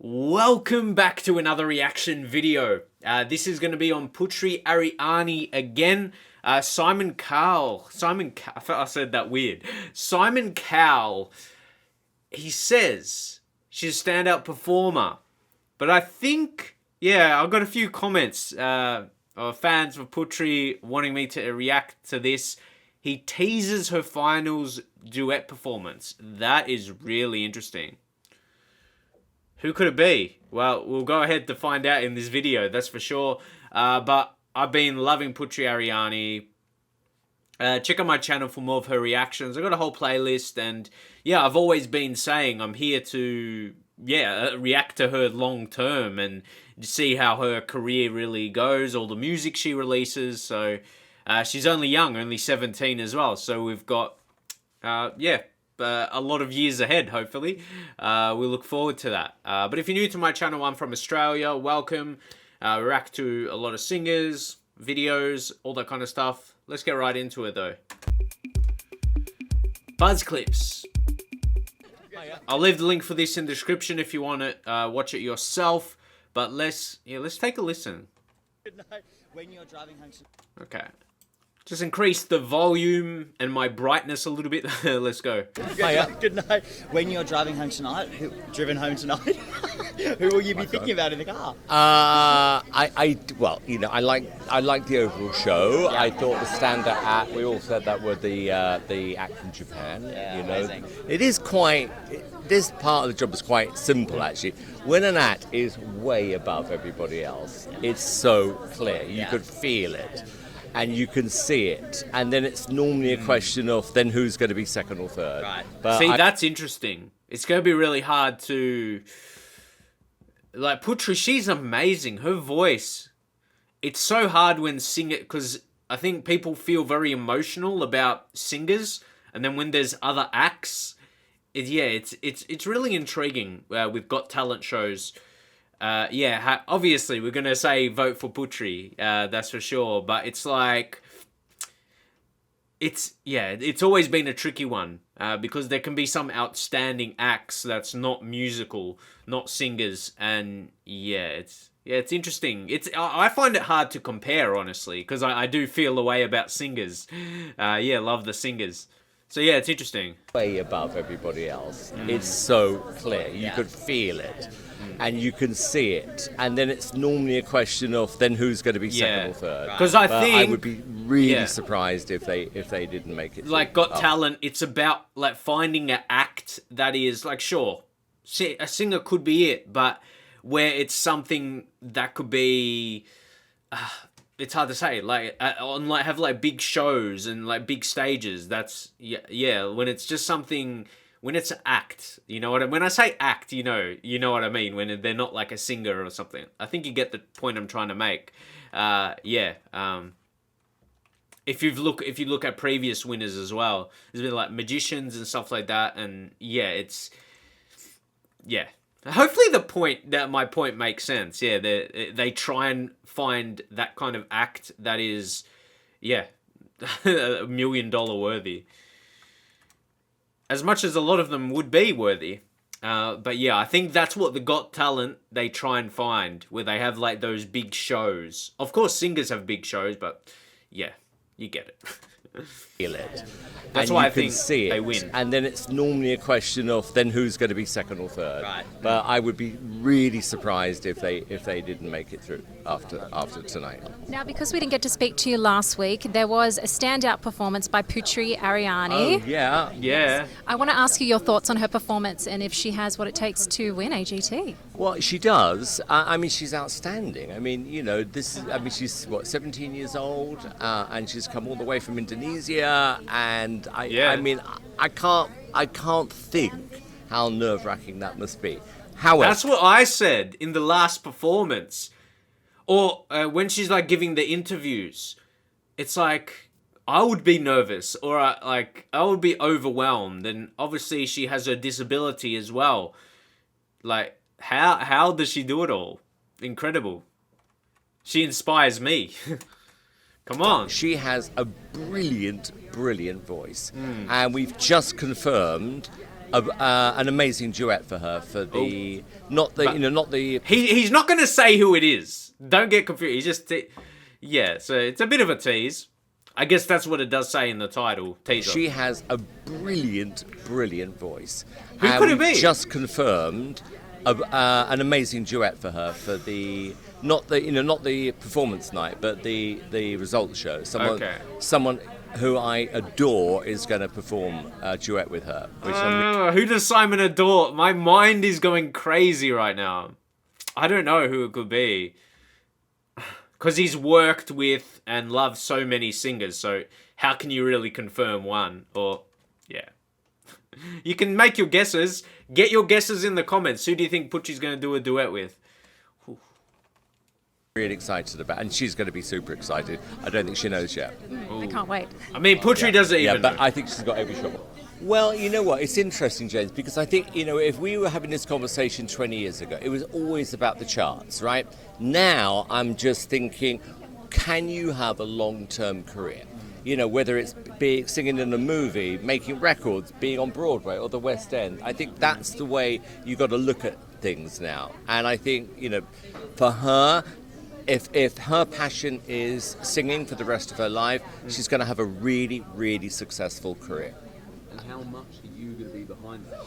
Welcome back to another reaction video. This is going to be on Putri Ariani again. Simon Cowell. I thought I said that weird. Simon Cowell. He says she's a standout performer. But I think, I've got a few comments of fans of Putri wanting me to react to this. He teases her finals duet performance. That is really interesting. Who could it be? Well, we'll go ahead to find out in this video, that's for sure. But I've been loving Putri Ariani. Check out my channel for more of her reactions. I've got a whole playlist, and I've always been saying I'm here to react to her long term and see how her career really goes, all the music she releases. So she's only young, only 17 as well. So we've got a lot of years ahead, hopefully. We look forward to that. But if you're new to my channel, I'm from Australia. Welcome. We react to a lot of singers, videos, all that kind of stuff. Let's get right into it, though. Buzz clips. I'll leave the link for this in the description if you want to watch it yourself. But let's take a listen. When you're driving home. Okay. Just increase the volume and my brightness a little bit. Let's go. Good night. When you're driving home tonight, who will you be thinking about in the car? I like the overall show. Yeah. I thought the standout act. We all said that were the act from Japan. Yeah, you know, amazing. it is quite. This part of the job is quite simple, actually. When an act is way above everybody else, it's so clear. You could feel it. And you can see it, and then it's normally a question of then who's going to be second or third. Right. But that's interesting. It's going to be really hard to... Like, Putri, she's amazing. Her voice, it's so hard when singing... Because I think people feel very emotional about singers, and then when there's other acts, it's really intriguing with Got Talent shows. Obviously we're gonna say vote for Putri, that's for sure. But it's like, it's always been a tricky one because there can be some outstanding acts that's not musical, not singers, and it's interesting. I find it hard to compare, honestly, because I do feel a way about singers. Love the singers. So it's interesting. Way above everybody else. It's so clear. You could feel it. And you can see it, and then it's normally a question of then who's going to be second or third. Because I would be really surprised if they didn't make it. Like Got Talent, it's about like finding an act that is like, sure, a singer could be it, but where it's something that could be, it's hard to say. Like have like big shows and like big stages. That's when it's just something. When it's an act, you know what I mean? When I say act, you know what I mean. When they're not like a singer or something. I think you get the point I'm trying to make. If you look at previous winners as well, there's been like magicians and stuff like that, and Hopefully my point makes sense. They try and find that kind of act that is, $1 million worthy. As much as a lot of them would be worthy. But I think that's what the Got Talent, they try and find, where they have like those big shows. Of course, singers have big shows, but you get it. Feel it. That's and why you I think can see it, they win. And then it's normally a question of then who's going to be second or third. Right. But I would be really surprised if they didn't make it through after tonight. Now, because we didn't get to speak to you last week, there was a standout performance by Putri Ariani. Oh, yeah. I want to ask you your thoughts on her performance and if she has what it takes to win AGT. Well, she does. I mean, she's outstanding. I mean, she's 17 years old, and she's come all the way from Indonesia, and I can't think how nerve-wracking that must be. However, that's what I said in the last performance, or when she's like giving the interviews. It's like I would be nervous, or I would be overwhelmed, and obviously she has her disability as well. Like, how does she do it all? Incredible. She inspires me. Come on. She has a brilliant voice. And we've just confirmed an amazing duet for her for the not the He's not going to say who it is. Don't get confused. He's just yeah. So it's a bit of a tease. I guess that's what it does say in the title teaser. She has a brilliant voice. Who could it be? Just confirmed an amazing duet for her for the not the performance night, but the results show. Someone who I adore is going to perform a duet with her. Who does Simon adore? My mind is going crazy right now. I don't know who it could be. Because he's worked with and loved so many singers, so how can you really confirm one? Or, yeah. You can make your guesses. Get your guesses in the comments. Who do you think Putri's going to do a duet with? Really excited about, and she's going to be super excited. I don't think she knows yet. I can't wait. I mean, Putri doesn't even but know. I think she's got every shot. Well, you know what? It's interesting, James, because I think, if we were having this conversation 20 years ago, it was always about the charts, right? Now, I'm just thinking, can you have a long-term career? Whether it's singing in a movie, making records, being on Broadway or the West End. I think that's the way you've got to look at things now. And I think, for her, if her passion is singing for the rest of her life, she's going to have a really, really successful career. And how much are you going to be behind that?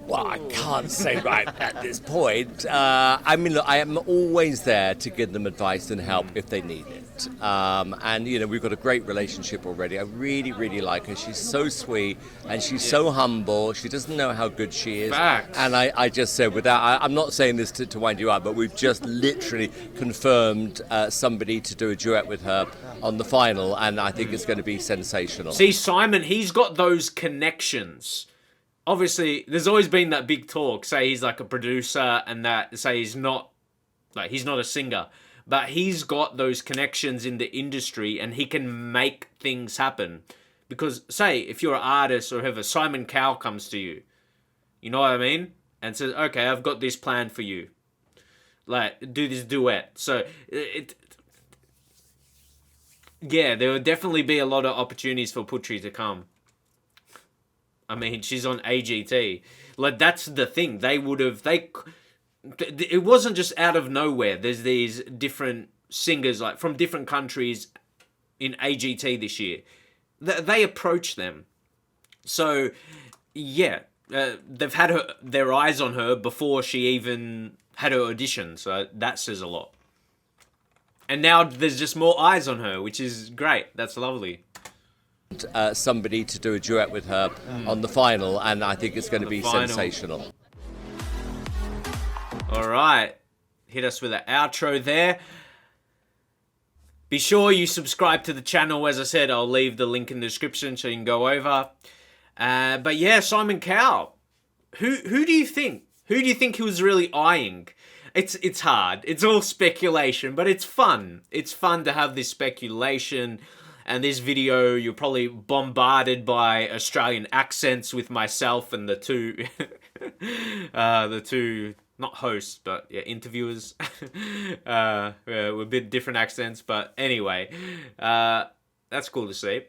Well, I can't say right at this point. Look, I am always there to give them advice and help if they need it. And we've got a great relationship already. I really, really like her. She's so sweet and she's so humble. She doesn't know how good she is. Facts. And I just said, I'm not saying this to wind you up, but we've just literally confirmed somebody to do a duet with her on the final, and I think it's going to be sensational. See, Simon, he's got those connections. Obviously, there's always been that big talk, say he's like a producer and that, say he's not a singer. But he's got those connections in the industry and he can make things happen. Because, say, if you're an artist or whoever, Simon Cowell comes to you. You know what I mean? And says, okay, I've got this plan for you. Like, do this duet. So, yeah, there will definitely be a lot of opportunities for Putri to come. I mean, she's on AGT. Like, that's the thing. It wasn't just out of nowhere. There's these different singers, like, from different countries in AGT this year. They approach them. So, yeah, they've had their eyes on her before she even had her audition. So that says a lot. And now there's just more eyes on her, which is great. That's lovely. Somebody to do a duet with her on the final, and I think it's going to be sensational. All right. Hit us with an outro there. Be sure you subscribe to the channel. As I said, I'll leave the link in the description so you can go over. But yeah, Simon Cowell. Who do you think? Who do you think he was really eyeing? It's hard. It's all speculation, but it's fun. It's fun to have this speculation. And this video, you're probably bombarded by Australian accents with myself and the two, not hosts, but yeah, interviewers. With a bit different accents, but anyway, that's cool to see.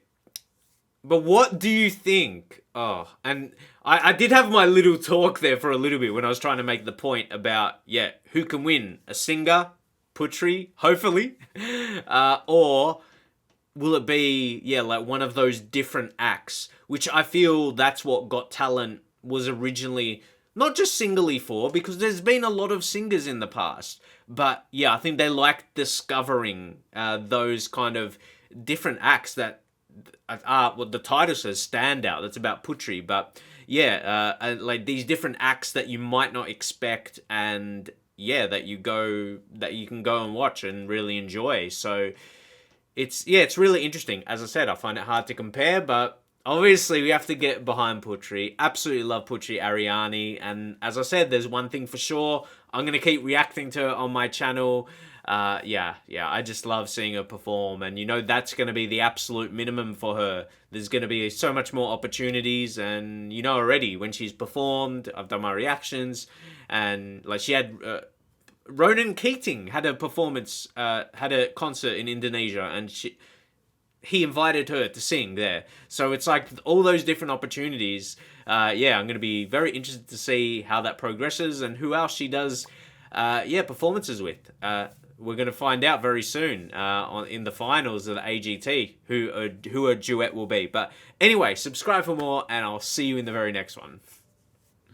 But what do you think? Oh, and I did have my little talk there for a little bit when I was trying to make the point about, yeah, who can win? A singer, Putri, hopefully, or will it be, yeah, like one of those different acts, which I feel that's what Got Talent was originally not just singly for, because there's been a lot of singers in the past. But yeah, I think they like discovering those kind of different acts that are, what the title says, standout. That's about Putri. But yeah, like these different acts that you might not expect, and yeah, that you can go and watch and really enjoy. So it's really interesting. As I said, I find it hard to compare, but obviously we have to get behind Putri. Absolutely love Putri Ariani, and as I said, there's one thing for sure. I'm gonna keep reacting to her on my channel. Yeah, I just love seeing her perform, and that's gonna be the absolute minimum for her. There's gonna be so much more opportunities, and already when she's performed, I've done my reactions, and like she had. Ronan Keating had a performance, had a concert in Indonesia, and he invited her to sing there. So it's like all those different opportunities. yeah, I'm going to be very interested to see how that progresses and who else she does, performances with. We're going to find out very soon in the finals of the AGT who a duet will be. But anyway, subscribe for more, and I'll see you in the very next one.